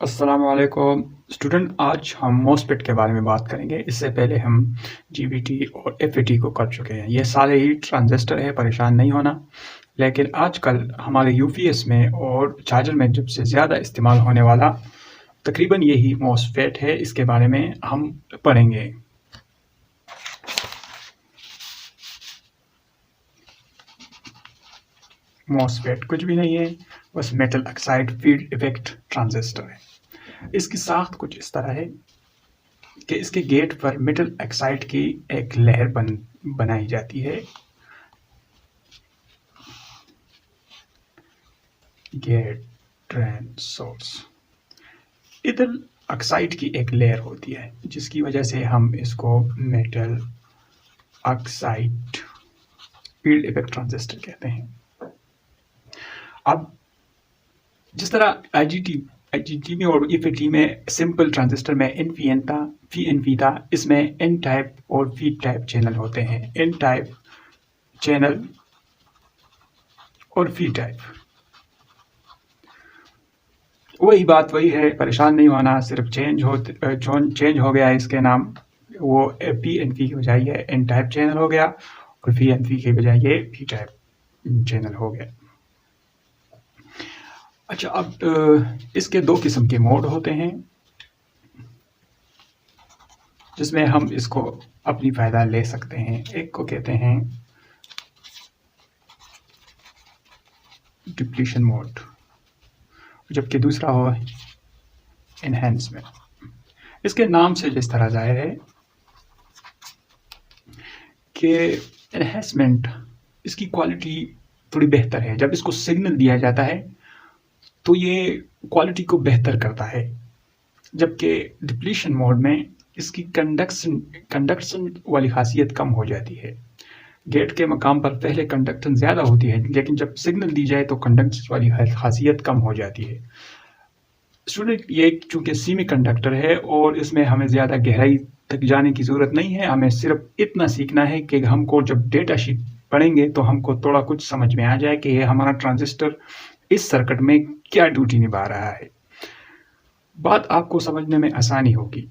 अस्सलाम वालेकुम स्टूडेंट। आज हम मोसफेट के बारे में बात करेंगे। इससे पहले हम जीबीटी और एफईटी को कर चुके हैं। ये सारे ही ट्रांजिस्टर है, परेशान नहीं होना। लेकिन आजकल हमारे यूपीएस में और चार्जर में जब से ज़्यादा इस्तेमाल होने वाला तकरीबन यही मोसफेट है। इसके बारे में हम पढ़ेंगे। मोसफेट कुछ भी नहीं है, बस metal oxide field effect transistor है। इसकी साख्त कुछ इस तरह है कि इसके गेट पर मेटल ऑक्साइड की एक लेयर बनाई जाती है। Gate, drain, source. इधर ऑक्साइड की एक लेयर होती है जिसकी वजह से हम इसको metal oxide field effect transistor कहते हैं। अब जिस तरह आईजीटी में और ईफीटी में सिंपल ट्रांजिस्टर में एन था, इसमें एन टाइप और पी टाइप चैनल होते हैं। एन टाइप चैनल और पी टाइप वही बात वही है, परेशान नहीं होना। सिर्फ चेंज हो गया है इसके नाम। वो पी एन पी की बजाय ये एन टाइप चैनल हो गया और पी एन पी की बजाय ये पी टाइप चैनल हो गया। अच्छा, अब इसके दो किस्म के मोड होते हैं जिसमें हम इसको अपनी फायदा ले सकते हैं। एक को कहते हैं डिप्लीशन मोड, जबकि दूसरा हो एनहेंसमेंट। इसके नाम से जिस तरह जाहिर है कि एनहेंसमेंट इसकी क्वालिटी थोड़ी बेहतर है। जब इसको सिग्नल दिया जाता है तो ये क्वालिटी को बेहतर करता है, जबकि डिप्लीशन मोड में इसकी कंडक्शन वाली खासियत कम हो जाती है। गेट के मकाम पर पहले कंडक्शन ज़्यादा होती है, लेकिन जब सिग्नल दी जाए तो कंडक्शन वाली खासियत कम हो जाती है। स्टूडेंट, ये चूँकि सेमी कंडक्टर है और इसमें हमें ज़्यादा गहराई तक जाने की ज़रूरत नहीं है। हमें सिर्फ इतना सीखना है कि हमको जब डेटा शीट पढ़ेंगे तो हमको थोड़ा कुछ समझ में आ जाए कि ये हमारा ट्रांजिस्टर इस सर्किट में क्या ड्यूटी निभा रहा है। बात आपको समझने में आसानी होगी।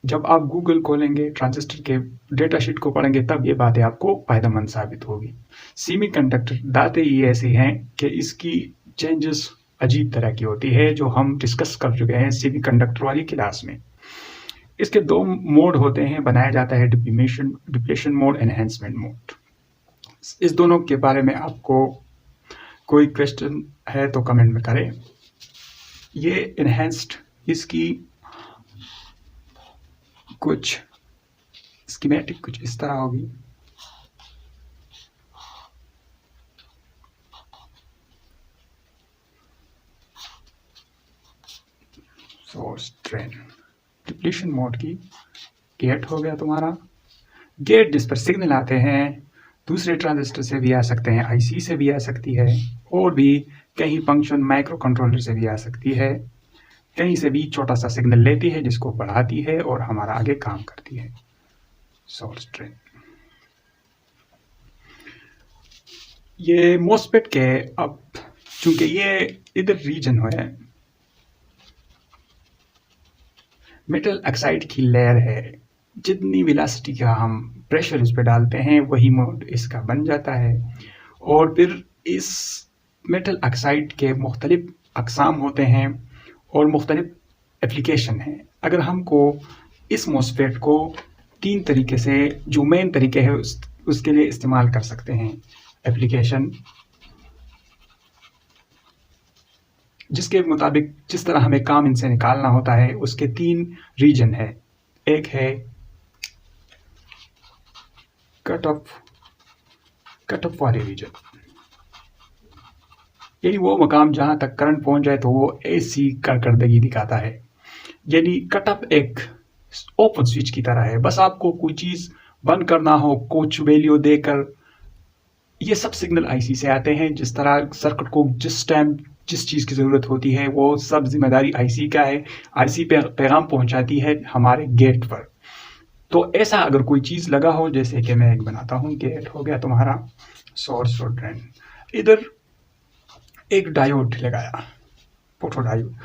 जब आप गूगल खोलेंगे, ट्रांजिस्टर के डेटा शीट को पढ़ेंगे, तब ये बातें आपको फायदेमंद साबित होगी। सेमी कंडक्टर दाते ही ऐसे हैं कि इसकी चेंजेस अजीब तरह की होती है, जो हम डिस्कस कर चुके हैं सेमी कंडक्टर वाली क्लास में। इसके दो मोड होते हैं, बनाया जाता है डिप्लेशन मोड, एनहेंसमेंट मोड। इस दोनों के बारे में आपको कोई क्वेश्चन है तो कमेंट में करें। ये एनहेंस्ड, इसकी कुछ स्कीमेटिक कुछ इस तरह होगी। Source, drain. डिप्लीशन मोड की गेट हो गया तुम्हारा। गेट जिस पर सिग्नल आते हैं, दूसरे ट्रांजिस्टर से भी आ सकते हैं, आईसी से भी आ सकती है, और भी कहीं फंक्शन माइक्रो कंट्रोलर से भी आ सकती है। कहीं से भी छोटा सा सिग्नल लेती है जिसको बढ़ाती है और हमारा आगे काम करती है। Source, drain. ये मोसफेट के, अब चूंकि ये इधर रीजन है, मेटल ऑक्साइड की लेयर है, जितनी वेलोसिटी का हम प्रेशर इस पे डालते हैं वही मोड इसका बन जाता है। और फिर इस मेटल ऑक्साइड के मुख्तलिफ अकसाम होते हैं और मुख्तलिफ एप्लीकेशन हैं। अगर हमको इस मोसफेट को 3 तरीके से, जो मेन तरीके हैं उसके लिए इस्तेमाल कर सकते हैं। एप्लीकेशन जिसके मुताबिक जिस तरह हमें काम इनसे निकालना होता है, उसके 3 रीजन है। एक है कट ऑफ वाले रीजन, यानी वो मकाम जहां तक करंट पहुंच जाए तो वो ऐसी कारकर्दगी दिखाता है। यानी कट ऑफ एक ओपन स्विच की तरह है, बस आपको कोई चीज बंद करना हो कुछ वैल्यू देकर। ये सब सिग्नल आईसी से आते हैं। जिस तरह सर्किट को जिस टाइम जिस चीज़ की ज़रूरत होती है, वो सब जिम्मेदारी आईसी का है। आईसी पे पैगाम पहुंचाती है हमारे गेट पर। तो ऐसा अगर कोई चीज़ लगा हो, जैसे कि मैं एक बनाता हूँ, गेट हो गया तुम्हारा, सोर्स और ड्रेन। इधर एक डायोड लगाया, फोटो डायोड।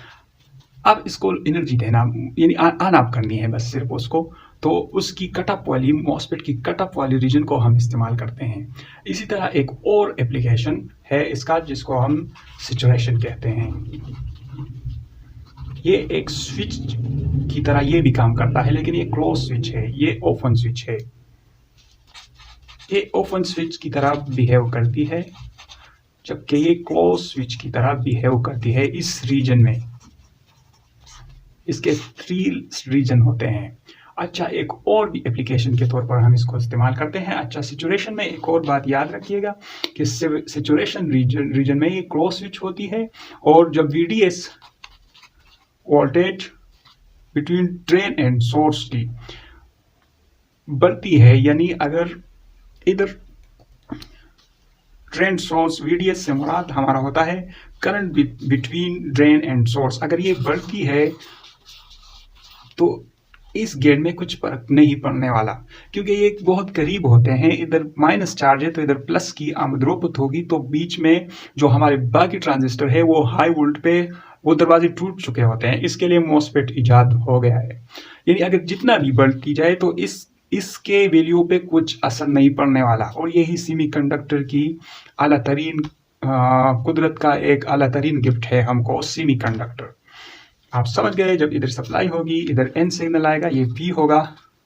अब इसको एनर्जी देना यानी ऑन ऑफ करनी है बस सिर्फ उसको, तो उसकी कट ऑफ वाली मॉसफेट की कट ऑफ वाली रीजन को हम इस्तेमाल करते हैं। इसी तरह एक और एप्लीकेशन है इसका जिसको हम सैचुरेशन कहते हैं। ये एक स्विच की तरह ये भी काम करता है, लेकिन ये क्लोज स्विच है, ये ओपन स्विच है। ये ओपन स्विच की तरह बिहेव करती है, जबकि ये क्लोज स्विच की तरह बिहेव करती है इस रीजन में। इसके 3 रीजन होते हैं। अच्छा, एक और भी एप्लीकेशन के तौर पर हम इसको इस्तेमाल करते हैं। अच्छा, सैचुरेशन में एक और बात याद रखिएगा कि सैचुरेशन रीजन में ये क्लोज स्विच होती है, और जब VDS voltage between drain and source की बढ़ती है, यानी अगर इधर ड्रेन सोर्स VDS से मुराद हमारा होता है current between drain and source, अगर ये बढ़ती है तो इस गेट में कुछ फर्क नहीं पड़ने वाला, क्योंकि ये बहुत करीब होते हैं। इधर माइनस चार्ज है तो इधर प्लस की आमदरोपत होगी, तो बीच में जो हमारे बाकी ट्रांजिस्टर है वो हाई वोल्ट पे वो दरवाजे टूट चुके होते हैं। इसके लिए मॉसफेट इजाद हो गया है। यानी अगर जितना भी बढ़ती जाए तो इसके वैल्यू पे कुछ असर नहीं पड़ने वाला, और यही सेमीकंडक्टर की आला तरीन कुदरत का एक आला तरीन गिफ्ट है हमको, सेमीकंडक्टर। आप समझ गए, जब इधर सप्लाई होगी इधर एन सिग्नल आएगा, ये पी होगा,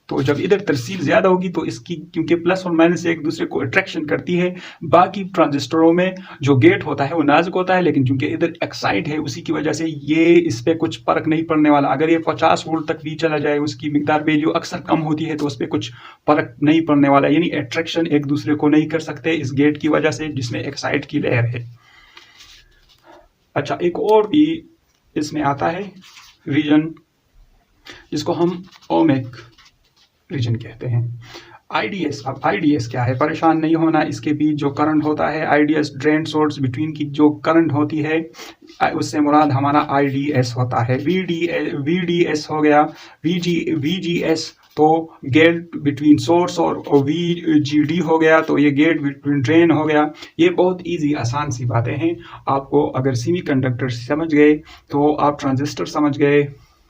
तो जब इधर तरसील ज्यादा होगी तो इसकी क्योंकि प्लस और माइनस एक दूसरे को अट्रैक्शन करती है। बाकी ट्रांजिस्टरों में जो गेट होता है वो नाजुक होता है, लेकिन चूंकि इधर एक्साइट है उसी की वजह से ये इस पर कुछ फर्क नहीं पड़ने वाला। अगर ये 50 वोल्ट तक भी चला जाए, उसकी मिकदार वैल्यू अक्सर कम होती है, तो उस पर कुछ फर्क नहीं पड़ने वाला, यानी अट्रैक्शन एक दूसरे को नहीं कर सकते इस गेट की वजह से जिसमें एक्साइट की लेयर है। अच्छा, एक और भी इसमें आता है रीजन जिसको हम ओमिक रीजन कहते हैं, IDS। अब IDS क्या है, परेशान नहीं होना, इसके बीच जो करंट होता है IDS ड्रेन सोर्स बिटवीन की जो करंट होती है उससे मुराद हमारा IDS होता है। VDS हो गया, VGS तो गेट बिटवीन सोर्स, और VGD हो गया तो ये गेट बिटवीन ड्रेन हो गया। ये बहुत इजी आसान सी बातें हैं। आपको अगर सेमीकंडक्टर समझ गए तो आप ट्रांजिस्टर समझ गए,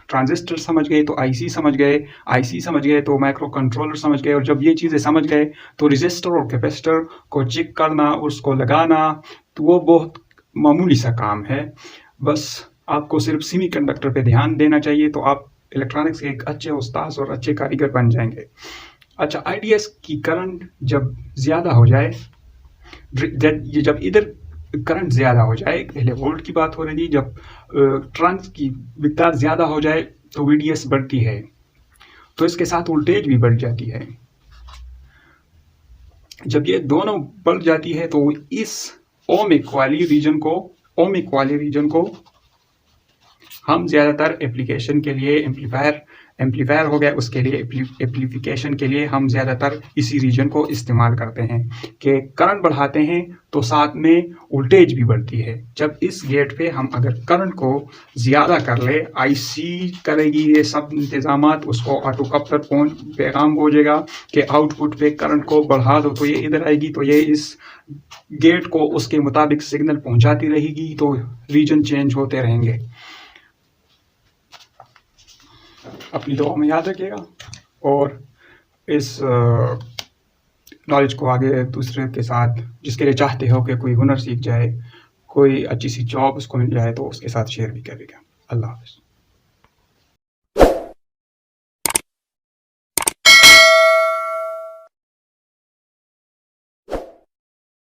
ट्रांजिस्टर समझ गए तो IC समझ गए, IC समझ गए तो माइक्रो कंट्रोलर समझ गए, और जब ये चीज़ें समझ गए तो रजिस्टर और कैपेसिटर को चेक करना, उसको लगाना, तो वो बहुत मामूली सा काम है। बस आपको सिर्फ सेमीकंडक्टर पे ध्यान देना चाहिए, तो आप इलेक्ट्रॉनिक्स के एक अच्छे उस्ताद और अच्छे कारीगर बन जाएंगे। अच्छा, IDS की करंट जब ज़्यादा हो जाए, जब इधर करंट ज़्यादा हो जाए, पहले वोल्ट की बात हो रही थी, जब ट्रांस की मिकदार ज़्यादा हो जाए तो VDS बढ़ती है, तो इसके साथ वोल्टेज भी बढ़ जाती है। जब ये दोनों बढ़ जाती है तो इस ओमिक वाली रीजन को हम ज़्यादातर एप्लीकेशन के लिए एम्पलीफायर हो गया, उसके लिए एप्लीकेशन के लिए हम ज़्यादातर इसी रीजन को इस्तेमाल करते हैं कि करंट बढ़ाते हैं तो साथ में वोल्टेज भी बढ़ती है। जब इस गेट पे हम अगर करंट को ज़्यादा कर ले, IC करेगी ये सब इंतज़ामात, उसको ऑटो कपलर पैगाम भेजेगा कि आउटपुट पे करंट को बढ़ा दो, तो ये इधर आएगी, तो ये इस गेट को उसके मुताबिक सिग्नल पहुँचाती रहेगी, तो रीजन चेंज होते रहेंगे। अपनी दुआ में याद रखिएगा, और इस नॉलेज को आगे दूसरे के साथ, जिसके लिए चाहते हो कि कोई हुनर सीख जाए, कोई अच्छी सी जॉब उसको मिल जाए, तो उसके साथ शेयर भी करिएगा। अल्लाह हाफ़िज़।